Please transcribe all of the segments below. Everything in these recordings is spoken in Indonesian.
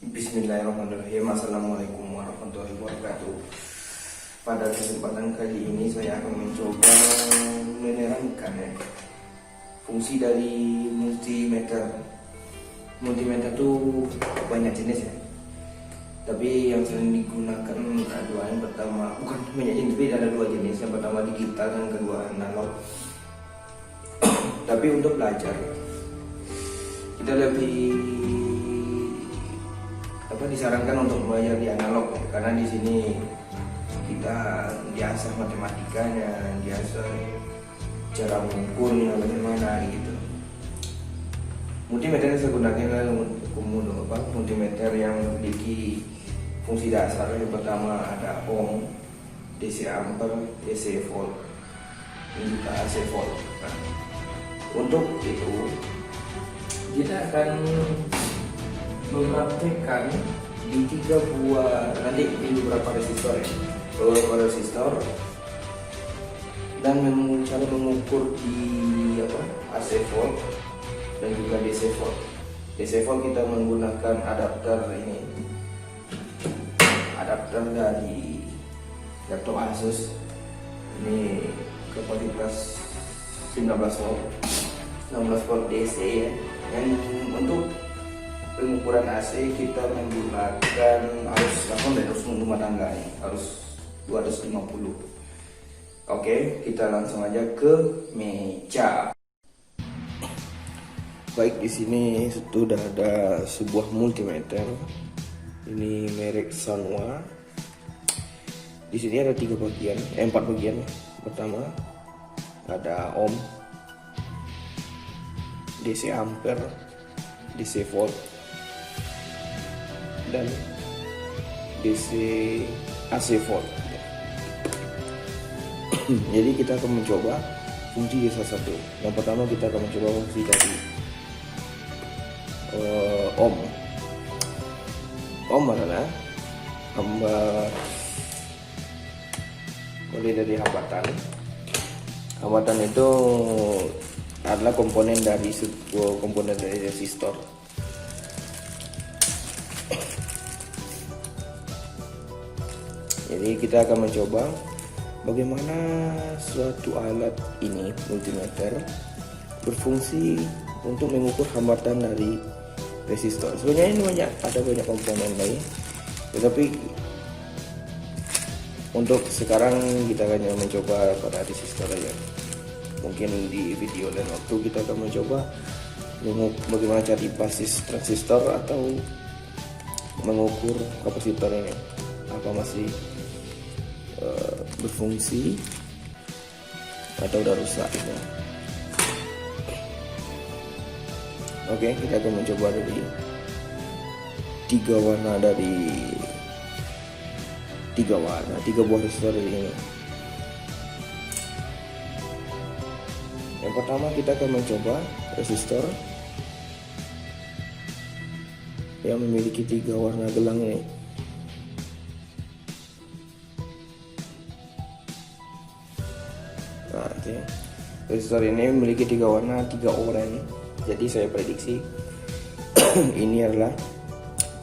Bismillahirrahmanirrahim. Assalamualaikum warahmatullahi wabarakatuh. Pada kesempatan kali ini saya akan mencoba menerangkan fungsi dari multimeter. Multimeter itu banyak jenis ya, tapi yang sering digunakan dua. Yang pertama, bukan banyak jenis, tapi ada dua jenis. Yang pertama digital dan yang kedua analog. Tapi untuk belajar kita lebih disarankan untuk belajar di analog ya, karena di sini kita biasa matematikanya, biasa cara mengukurnya bagaimana gitu. Multimeter yang saya gunakan adalah multimeter yang memiliki fungsi dasar. Yang pertama ada ohm, DC ampere, DC volt, dan juga AC volt. Nah, untuk itu kita akan mempraktekkan di 3 buah, nanti di beberapa resistor ya, beberapa resistor, dan cara mengukur di AC volt dan juga DC volt. DC volt kita menggunakan adapter ini, adapter dari laptop Asus ini, kapasitas 19 volt DC ya. Dan untuk pengukuran AC kita menggunakan arus rumah tangga ini, arus 250. Oke, kita langsung aja ke meja. Baik, di sini sudah ada sebuah multimeter. Ini merek Sanwa. Di sini ada 4 bagian. Pertama ada ohm, DC ampere, DC volt, dan DC AC volt. Jadi kita akan mencoba fungsi di salah satu. Yang pertama kita akan mencoba fungsi dari ohm. Ohm adalah mulai dari hambatan. Hambatan itu adalah komponen dari resistor. Jadi kita akan mencoba bagaimana suatu alat ini, multimeter, berfungsi untuk mengukur hambatan dari resistor. Sebenarnya ini ada banyak komponen lain, tetapi untuk sekarang kita hanya mencoba pada resistor aja. Mungkin di video dan waktu kita akan mencoba bagaimana cari basis transistor atau mengukur kapasitor ini apa masih berfungsi atau udah rusak gitu. Oke, kita akan mencoba dari 3 warna, dari 3 buah resistor ini. Yang pertama kita akan mencoba resistor yang memiliki 3 warna gelang ini. Nah, resistor ini memiliki 3 warna, 3 oranye. Jadi saya prediksi ini adalah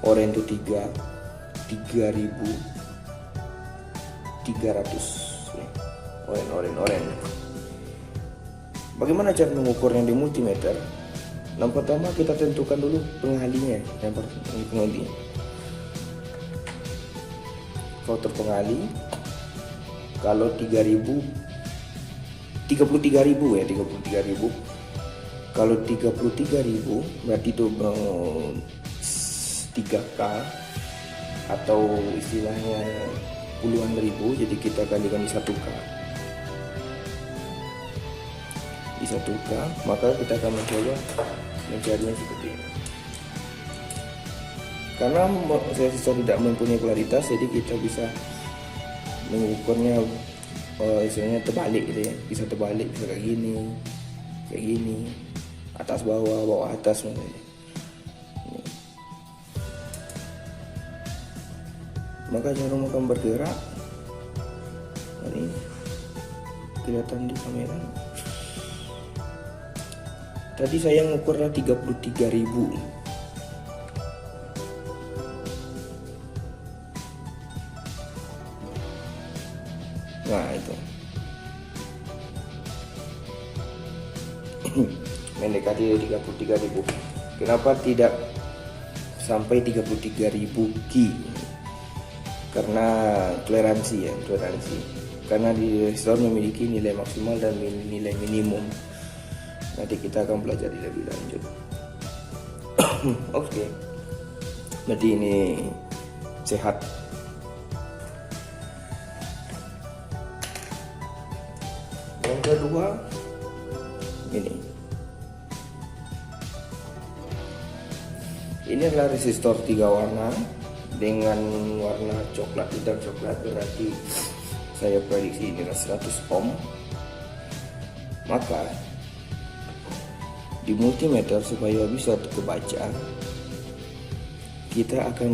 oranye itu 3.300 oranye. Bagaimana cara mengukurnya di multimeter? Yang pertama kita tentukan dulu pengalinya. Pengali faktor pengali kalau 33.000 ya, 33.000. Kalau 33.000 berarti itu 3K atau istilahnya puluhan ribu. Jadi kita kalikan di 1K. Di 1K, maka kita akan mencoba mencarinya seperti ini. Karena resistor tidak mempunyai polaritas, jadi kita bisa mengukurnya istilahnya terbalik gitu ya. Bisa terbalik, bisa kayak gini, atas bawah atas misalnya. Maka jarum akan bergerak. Ini kelihatan di kamera. Tadi saya ngukurnya 33.000. Nah itu mendekati 33.000. Kenapa tidak sampai 33.000 ki? Karena toleransi ya, toleransi. Karena di restoran memiliki nilai maksimal dan nilai minimum. Nanti kita akan pelajari lebih lanjut. Oke. Berarti ini sehat. Yang kedua ini adalah resistor 3 warna dengan warna coklat, hitam coklat, berarti saya prediksi ini adalah 100 ohm. Maka di multimeter supaya bisa kebaca, kita akan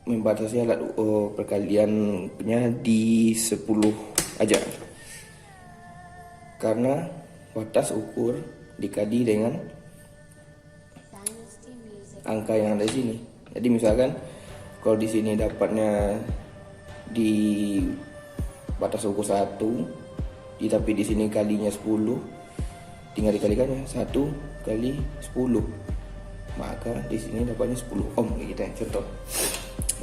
membatasi alat perkaliannya di 10 aja, karena batas ukur dikali dengan angka yang ada di sini. Jadi misalkan kalau di sini dapatnya di batas ukur 1, tapi di sini kalinya 10, tinggal dikalikannya 1 kali 10, maka di sini dapatnya 10 ohm gitu ya. Contoh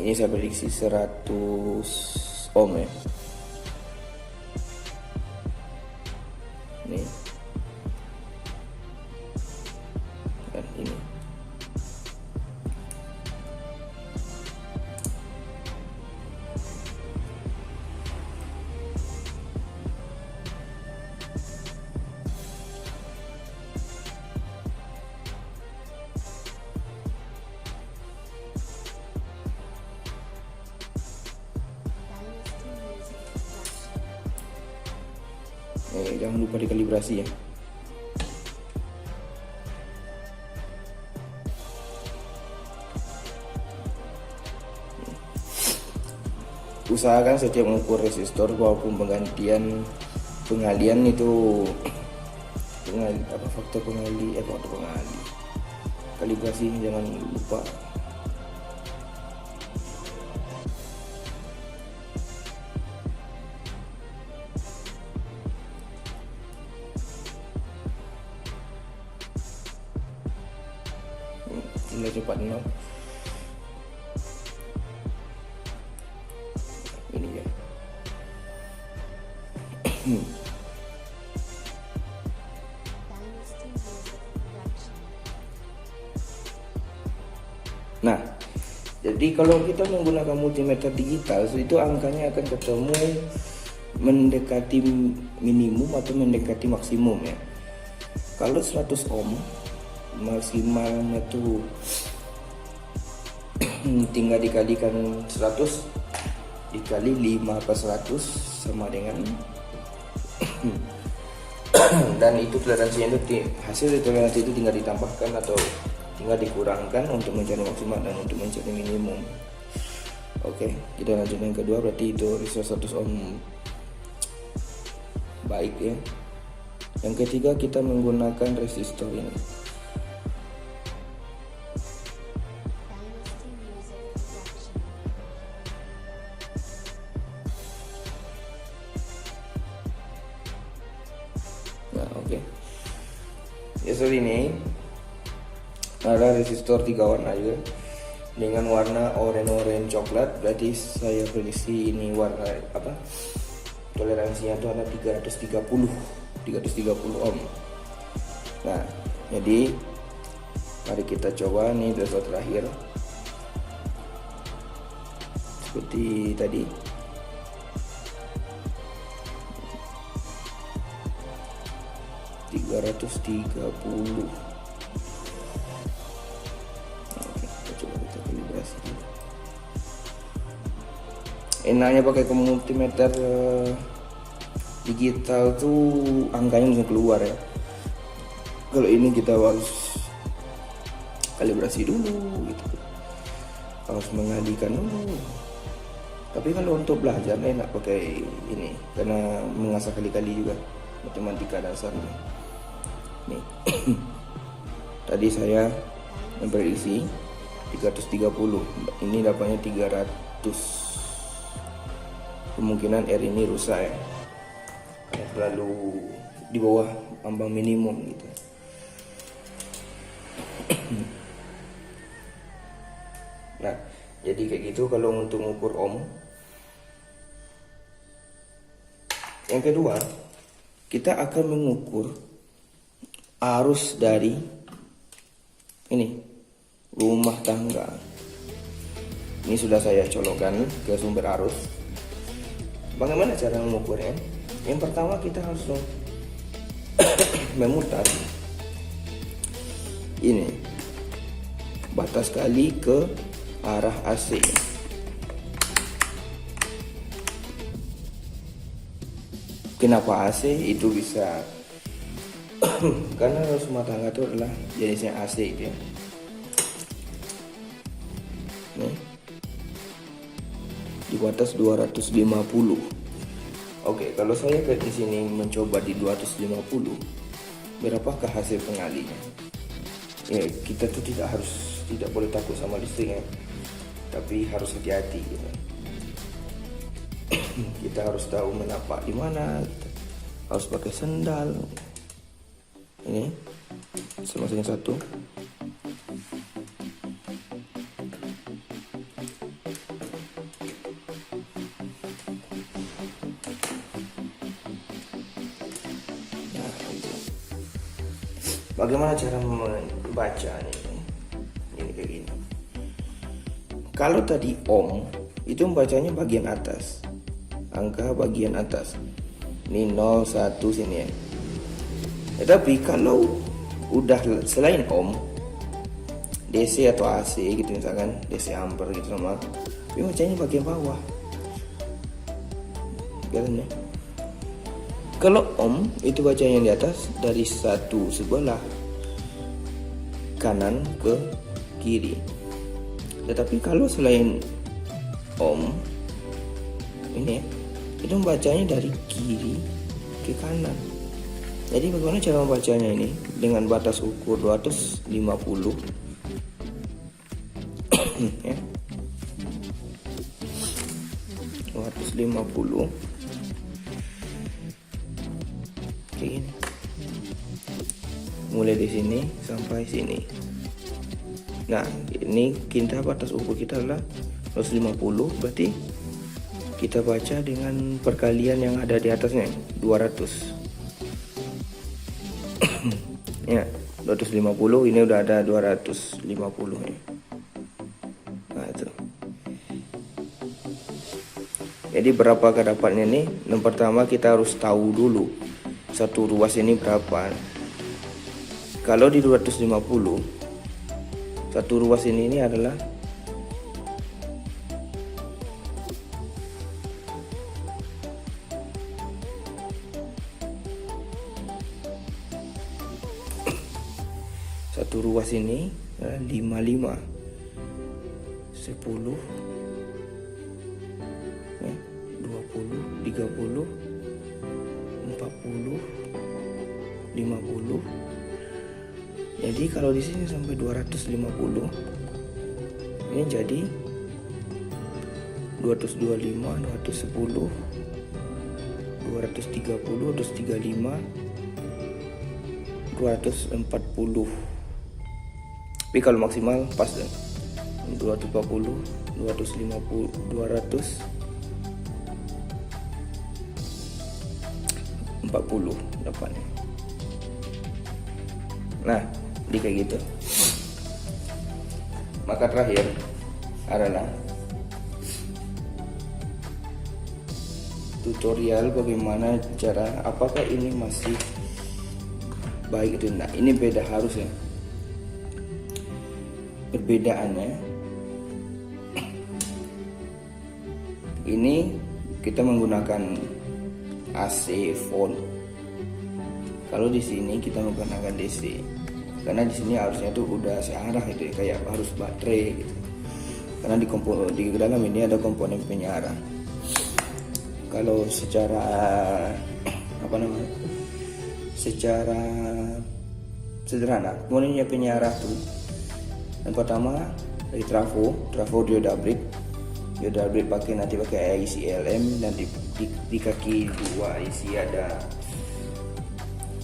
ini saya prediksi 100 ohm ya. Nih. Dan ini. Jangan lupa dikalibrasi ya. Usahakan setiap mengukur resistor walaupun pengalian itu faktor pengali kalibrasi jangan lupa. Nilai cepat 0. Ini ya. Nah, jadi kalau kita menggunakan multimeter digital, itu angkanya akan ketemu mendekati minimum atau mendekati maksimum ya. Kalau 100 ohm maksimalnya tuh tinggal dikalikan 100 dikali 5/100 sama dengan dan itu toleransinya itu hasil toleransi itu tinggal ditambahkan atau tinggal dikurangkan untuk mencari maksimal dan untuk mencari minimum. Oke, kita lanjut yang kedua, berarti itu resistor 100 ohm baik ya. Yang ketiga kita menggunakan resistor ini. Nah, oke. Resistor ini ada resistor 3 warna juga dengan warna oranye coklat, berarti saya prediksi ini warna toleransinya itu ada 330 ohm. Nah, jadi mari kita coba nih resistor terakhir seperti tadi. Oke, kita coba kita kalibrasi. Enaknya pakai multimeter digital tuh angkanya bisa keluar ya. Kalau ini kita harus kalibrasi dulu gitu, harus mengalihkan dulu. Tapi kalau untuk belajar enak pakai ini karena mengasah kali-kali juga matematika dasarnya. Nih. Tadi saya memprediksi 330. Ini dapatnya 300. Kemungkinan air ini rusak ya, karena terlalu di bawah ambang minimum gitu. Nah, jadi kayak gitu kalau untuk mengukur ohm. Yang kedua, kita akan mengukur arus dari ini rumah tangga. Ini sudah saya colokkan ke sumber arus. Bagaimana cara mengukurnya? Yang pertama kita harus memutar ini batas kali ke arah AC. Kenapa AC? Itu bisa karena rumah tangga itu adalah jenisnya AC itu ya. Nih, di batas 250. Oke, kalau saya ke sini mencoba di 250, berapakah hasil pengalinya? Ya, kita tuh tidak boleh takut sama listrik ya, tapi harus hati-hati gitu. Kita harus tahu menapak di mana, harus pakai sendal. Ini masing-masing satu. Bagaimana cara membaca ini? Ini kayak gini. Kalau tadi ohm itu membacanya bagian atas, angka bagian atas. Ini 0, 1 sini ya. Tetapi kalau udah selain ohm, DC atau AC gitu misalkan, DC ampere gitu sama, ini bacanya bagian bawah. Kelihatan ya? Kalau ohm itu bacanya di atas dari satu sebelah kanan ke kiri. Tetapi kalau selain ohm ini itu membacanya dari kiri ke kanan. Jadi bagaimana cara membacanya ini? Dengan batas ukur 250 ya. 250 kayak gini. Mulai di sini sampai sini. Nah, ini kita batas ukur kita adalah 250, berarti kita baca dengan perkalian yang ada di atasnya 200. Ya, 250 ini udah ada 250 ya. Nah, itu. Jadi berapa dapatnya nih? Yang pertama kita harus tahu dulu satu ruas ini berapa. Kalau di 250, satu ruas ini adalah satu ruas ini 55, 10, 20, 30, 40, 50. Jadi kalau di sini sampai 250, ini jadi 225, 210, 230, 235, 240. Tapi kalau maksimal pas dan 240, 250, 240 dapatnya. Nah, di kayak gitu. Maka terakhir adalah tutorial bagaimana cara, apakah ini masih baik itu enggak. Ini beda harusnya. Perbedaannya ini kita menggunakan AC volt. Kalau di sini kita menggunakan DC. Karena di sini harusnya tuh udah searah gitu ya, kayak harus baterai gitu. Karena di dalam ini ada komponen penyarah. Kalau secara secara sederhana, komponennya penyarah tuh yang pertama dari trafo dioda brake pakai nanti pakai IC LM, dan di kaki 2 IC ada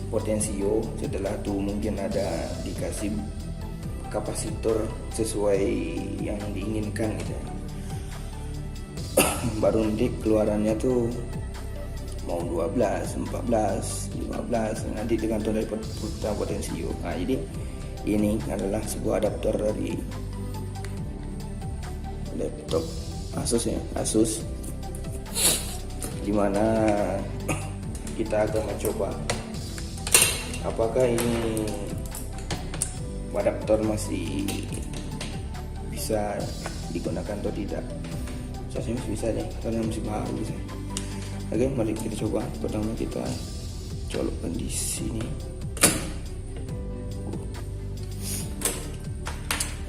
potensio. Setelah itu mungkin ada dikasih kapasitor sesuai yang diinginkan gitu. Baru nanti keluarannya tuh mau 12, 14, 15 nanti tergantung dari potensio. Nah, jadi ini adalah sebuah adaptor dari laptop Asus dimana kita akan mencoba apakah ini adaptor masih bisa digunakan atau tidak. Saya masih bisa deh karena masih baru sih. Oke, mari kita coba. Pertama kita colokkan di sini.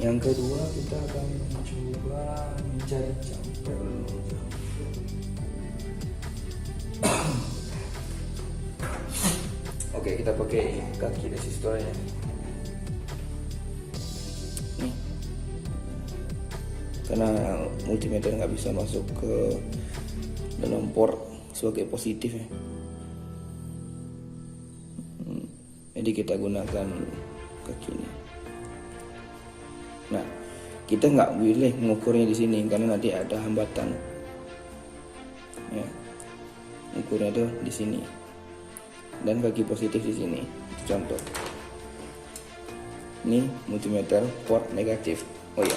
Yang kedua kita akan mencoba mencari jumper. Oke, kita pakai kaki resistornya. Nih, karena multimeter nggak bisa masuk ke dalam port sebagai positif ya. Jadi kita gunakan kaki ini. Nah, kita nggak boleh mengukurnya di sini karena nanti ada hambatan. Ya, ukurnya tuh di sini dan kaki positif di sini. Contoh, ini multimeter port negatif. Oh ya,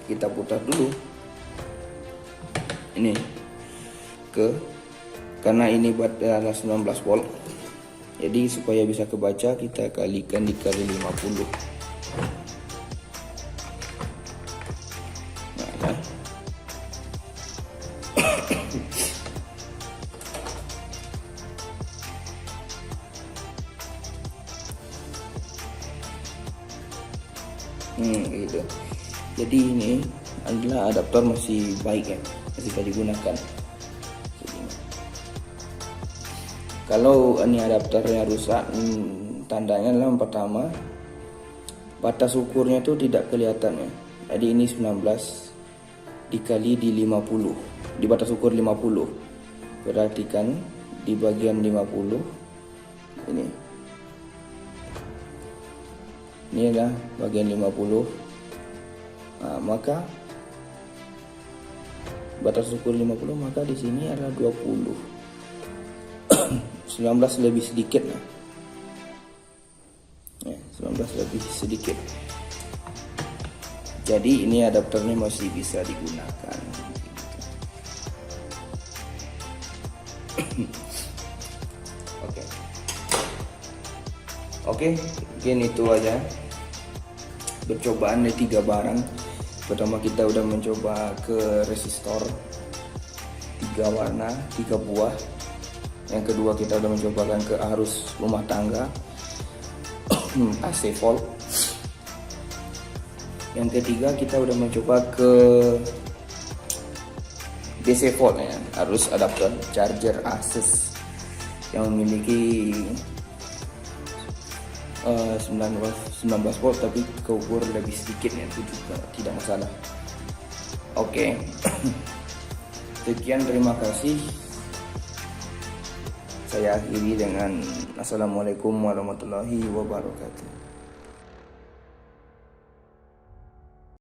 kita putar dulu ini karena ini adalah 19 volt. Jadi supaya bisa kebaca kita kalikan dikali 50. Gitu. Jadi ini adalah adaptor masih baik ya, masih bisa digunakan. Kalau ini adaptornya rusak, tandanya adalah yang pertama batas ukurnya itu tidak kelihatan ya. Jadi ini 19 dikali di 50, di batas ukur 50. Perhatikan di bagian 50 ini adalah bagian 50. Nah, maka batas ukur 50, maka di sini adalah 20. 19 lebih sedikit ya, 19 lebih sedikit. Jadi ini adaptornya masih bisa digunakan. Oke, mungkin itu aja percobaan dari 3 barang. Pertama kita udah mencoba ke resistor 3 warna, 3 buah. Yang kedua kita udah mencobakan ke arus rumah tangga AC volt. Yang ketiga kita udah mencoba ke DC volt ya, arus adaptor charger Asus yang memiliki 19 volt tapi keukur lebih sedikit ya, itu juga tidak masalah. Oke. Sekian, terima kasih. Saya akhiri dengan Assalamualaikum warahmatullahi wabarakatuh.